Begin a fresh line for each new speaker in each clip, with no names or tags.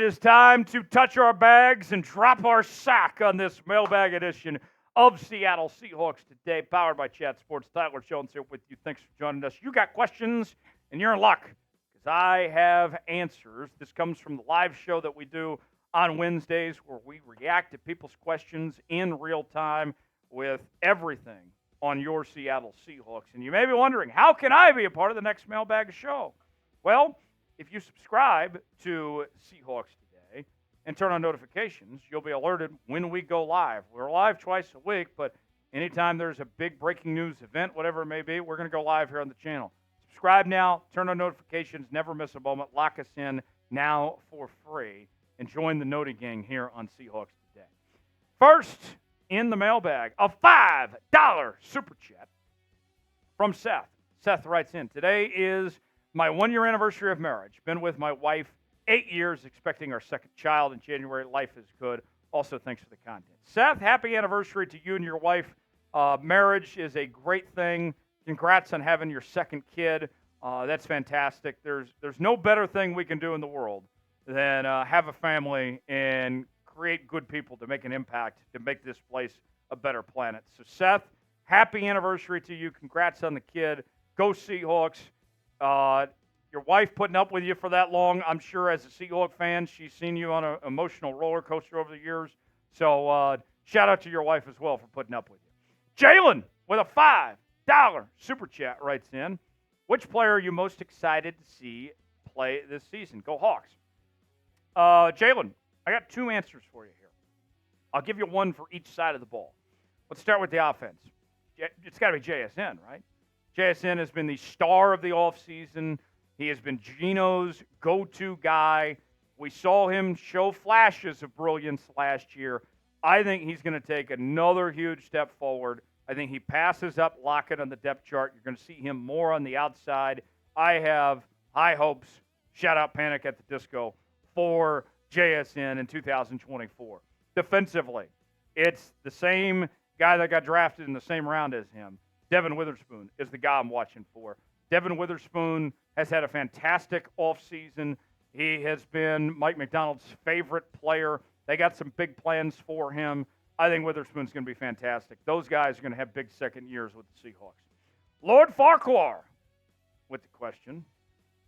It is time to touch our bags and drop our sack on this mailbag edition of Seattle Seahawks Today, powered by Chat Sports. Tyler Jones here with you. Thanks for joining us. You got questions, and you're in luck because I have answers. This comes from the live show that we do on Wednesdays where we react to people's questions in real time with everything on your Seattle Seahawks. And you may be wondering, how can I be a part of the next mailbag show? Well, if you subscribe to Seahawks Today and turn on notifications, you'll be alerted when we go live. We're live twice a week, but anytime there's a big breaking news event, whatever it may be, we're going to go live here on the channel. Subscribe now, turn on notifications, never miss a moment. Lock us in now for free and join the Noti Gang here on Seahawks Today. First, in the mailbag, a $5 super chat from Seth. Seth writes in, today is my 1-year anniversary of marriage. Been with my wife 8 years, expecting our second child in January. Life is good. Also, thanks for the content. Seth, happy anniversary to you and your wife. Marriage is a great thing. Congrats on having your second kid. That's fantastic. There's no better thing we can do in the world than have a family and create good people to make an impact, to make this place a better planet. So, Seth, happy anniversary to you. Congrats on the kid. Go Seahawks. Your wife putting up with you for that long, I'm sure as a Seahawk fan, she's seen you on an emotional roller coaster over the years. So shout out to your wife as well for putting up with you. Jalen with a $5 super chat writes in, which player are you most excited to see play this season? Go Hawks. Jalen, I got two answers for you here. I'll give you one for each side of the ball. Let's start with the offense. It's got to be JSN, right? JSN has been the star of the offseason. He has been Gino's go-to guy. We saw him show flashes of brilliance last year. I think he's going to take another huge step forward. I think he passes up Lockett on the depth chart. You're going to see him more on the outside. I have high hopes, shout out Panic at the Disco, for JSN in 2024. Defensively, it's the same guy that got drafted in the same round as him. Devin Witherspoon is the guy I'm watching for. Devin Witherspoon has had a fantastic offseason. He has been Mike Macdonald's favorite player. They got some big plans for him. I think Witherspoon's going to be fantastic. Those guys are going to have big second years with the Seahawks. Lord Farquhar with the question.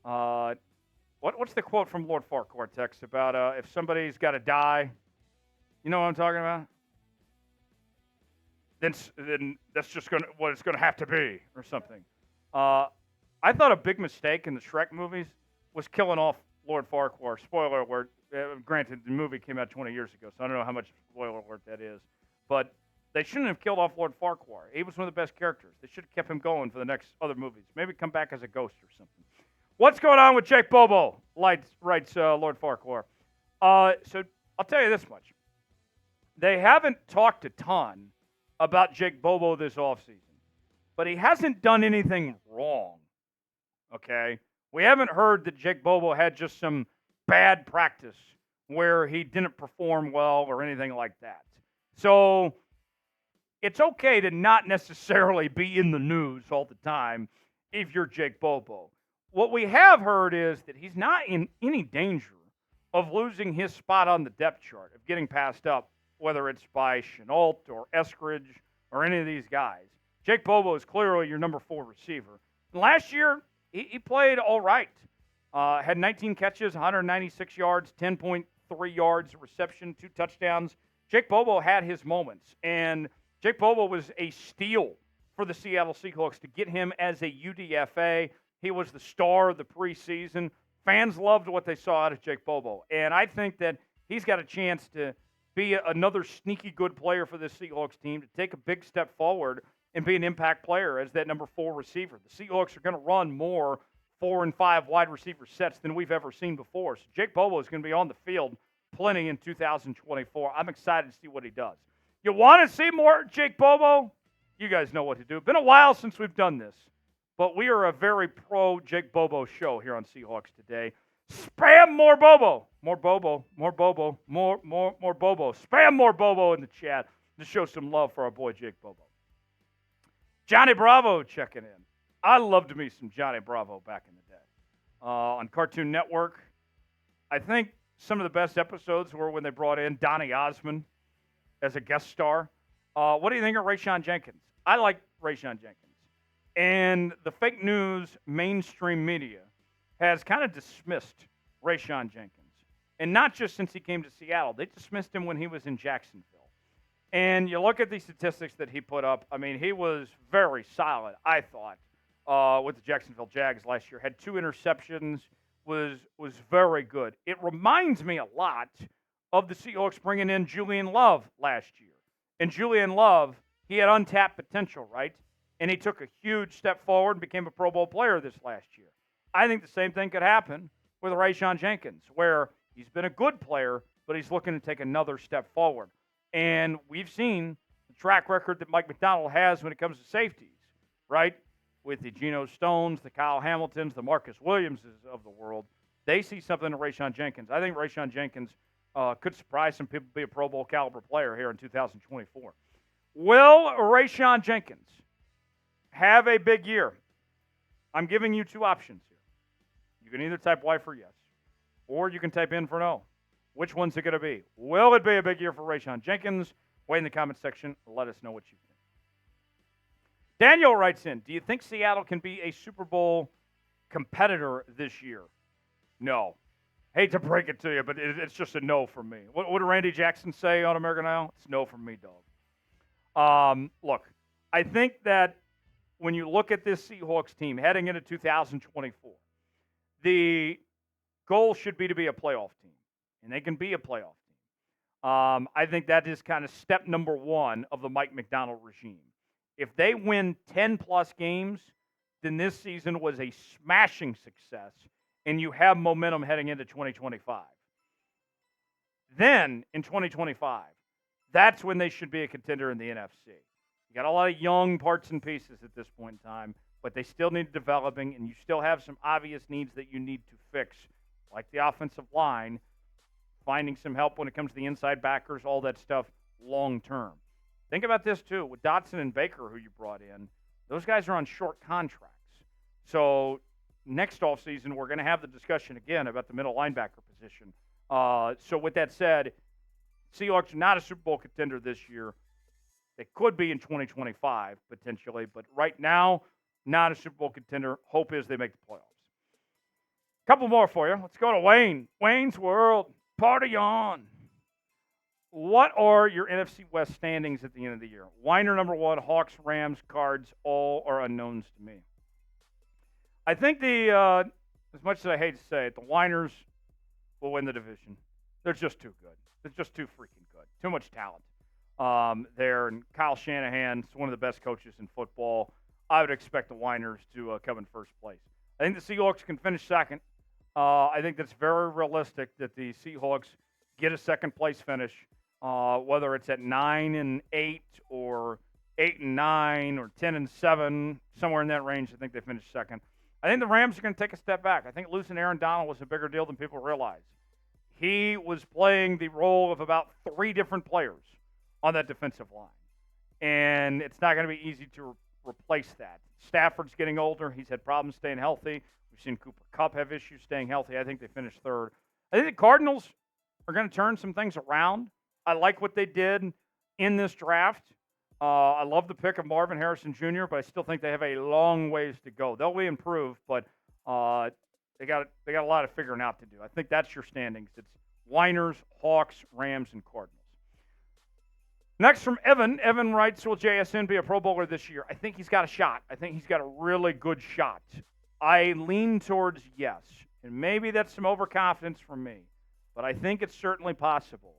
What's the quote from Lord Farquhar text about if somebody's got to die? You know what I'm talking about? Then that's just what it's going to have to be or something. I thought a big mistake in the Shrek movies was killing off Lord Farquhar. Spoiler alert. Granted, the movie came out 20 years ago, so I don't know how much spoiler alert that is. But they shouldn't have killed off Lord Farquhar. He was one of the best characters. They should have kept him going for the next other movies. Maybe come back as a ghost or something. What's going on with Jake Bobo? Writes Lord Farquhar. So I'll tell you this much. They haven't talked a ton about Jake Bobo this offseason, but he hasn't done anything wrong, okay? We haven't heard that Jake Bobo had just some bad practice where he didn't perform well or anything like that. So it's okay to not necessarily be in the news all the time if you're Jake Bobo. What we have heard is that he's not in any danger of losing his spot on the depth chart, of getting passed up, whether it's by Chenault or Eskridge or any of these guys. Jake Bobo is clearly your number 4 receiver. And last year, he played all right. Had 19 catches, 196 yards, 10.3 yards reception, 2 touchdowns. Jake Bobo had his moments, and Jake Bobo was a steal for the Seattle Seahawks to get him as a UDFA. He was the star of the preseason. Fans loved what they saw out of Jake Bobo, and I think that he's got a chance to be another sneaky good player for this Seahawks team, to take a big step forward and be an impact player as that number 4 receiver. The Seahawks are going to run more 4 and 5 wide receiver sets than we've ever seen before. So Jake Bobo is going to be on the field plenty in 2024. I'm excited to see what he does. You want to see more Jake Bobo? You guys know what to do. Been a while since we've done this, but we are a very pro Jake Bobo show here on Seahawks Today. Spam more Bobo. More Bobo. More Bobo. More Bobo. Spam more Bobo in the chat to show some love for our boy Jake Bobo. Johnny Bravo checking in. I loved me some Johnny Bravo back in the day. On Cartoon Network, I think some of the best episodes were when they brought in Donny Osmond as a guest star. What do you think of Rayshawn Jenkins? I like Rayshawn Jenkins. And the fake news mainstream media has kind of dismissed Rayshawn Jenkins. And not just since he came to Seattle. They dismissed him when he was in Jacksonville. And you look at the statistics that he put up. I mean, he was very solid, I thought, with the Jacksonville Jags last year. Had 2 interceptions, was very good. It reminds me a lot of the Seahawks bringing in Julian Love last year. And Julian Love, he had untapped potential, right? And he took a huge step forward and became a Pro Bowl player this last year. I think the same thing could happen with Rayshawn Jenkins, where he's been a good player, but he's looking to take another step forward. And we've seen the track record that Mike Macdonald has when it comes to safeties, right? With the Geno Stones, the Kyle Hamiltons, the Marcus Williamses of the world. They see something in Rayshawn Jenkins. I think Rayshawn Jenkins could surprise some people, be a Pro Bowl caliber player here in 2024. Will Rayshawn Jenkins have a big year? I'm giving you 2 options here. You can either type Y for yes, or you can type in for no. Which one's it going to be? Will it be a big year for Rayshawn Jenkins? Wait in the comment section. Let us know what you think. Daniel writes in, do you think Seattle can be a Super Bowl competitor this year? No. Hate to break it to you, but it's just a no from me. What did Randy Jackson say on American Idol? It's no from me, dog. Look, I think that when you look at this Seahawks team heading into 2024, the goal should be to be a playoff team, and they can be a playoff team. I think that is kind of step number 1 of the Mike Macdonald regime. If they win 10-plus games, then this season was a smashing success, and you have momentum heading into 2025. Then, in 2025, that's when they should be a contender in the NFC. You got a lot of young parts and pieces at this point in time, but they still need developing, and you still have some obvious needs that you need to fix, like the offensive line, finding some help when it comes to the inside backers, all that stuff long term. Think about this, too. With Dotson and Baker, who you brought in, those guys are on short contracts. So next offseason, we're going to have the discussion again about the middle linebacker position. So with that said, Seahawks are not a Super Bowl contender this year. They could be in 2025, potentially. But right now, not a Super Bowl contender. Hope is they make the playoffs. Couple more for you. Let's go to Wayne. Wayne's World. Party on. What are your NFC West standings at the end of the year? Weiner number 1, Hawks, Rams, Cards, all are unknowns to me. I think as much as I hate to say it, the Weiners will win the division. They're just too good. They're just too freaking good. Too much talent there. And Kyle Shanahan's one of the best coaches in football. I would expect the Weiners to come in first place. I think the Seahawks can finish second. I think that's very realistic that the Seahawks get a second-place finish. Whether it's at 9-8 or 8-9 or 10-7, somewhere in that range, I think they finished second. I think the Rams are going to take a step back. I think losing Aaron Donald was a bigger deal than people realize. He was playing the role of about 3 different players on that defensive line, and it's not going to be easy to replace that. Stafford's getting older. He's had problems staying healthy. We've seen Cooper Kupp have issues staying healthy. I think they finished third. I think the Cardinals are going to turn some things around. I like what they did in this draft. I love the pick of Marvin Harrison Jr., but I still think they have a long ways to go. They'll be improved, but they got a lot of figuring out to do. I think that's your standings. It's Weiners, Hawks, Rams, and Cardinals. Next from Evan. Evan writes, will JSN be a Pro Bowler this year? I think he's got a shot. I think he's got a really good shot. I lean towards yes, and maybe that's some overconfidence from me, but I think it's certainly possible,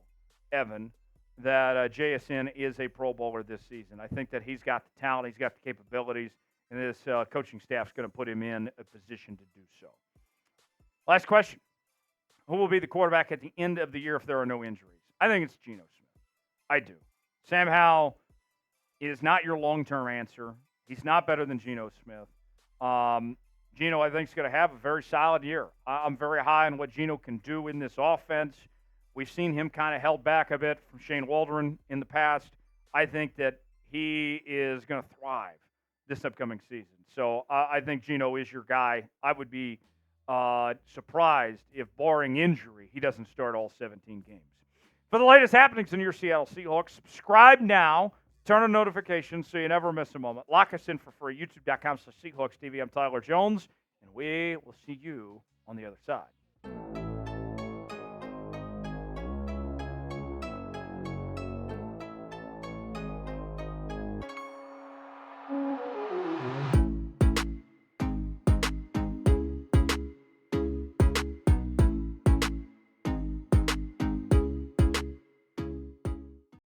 Evan, that JSN is a Pro Bowler this season. I think that he's got the talent, he's got the capabilities, and this coaching staff's going to put him in a position to do so. Last question. Who will be the quarterback at the end of the year if there are no injuries? I think it's Geno Smith. I do. Sam Howell is not your long-term answer. He's not better than Geno Smith. Geno, I think, is going to have a very solid year. I'm very high on what Geno can do in this offense. We've seen him kind of held back a bit from Shane Waldron in the past. I think that he is going to thrive this upcoming season. So I think Geno is your guy. I would be surprised if, barring injury, he doesn't start all 17 games. For the latest happenings in your Seattle Seahawks, subscribe now. Turn on notifications so you never miss a moment. Lock us in for free. YouTube.com/SeahawksTV. I'm Tyler Jones, and we will see you on the other side.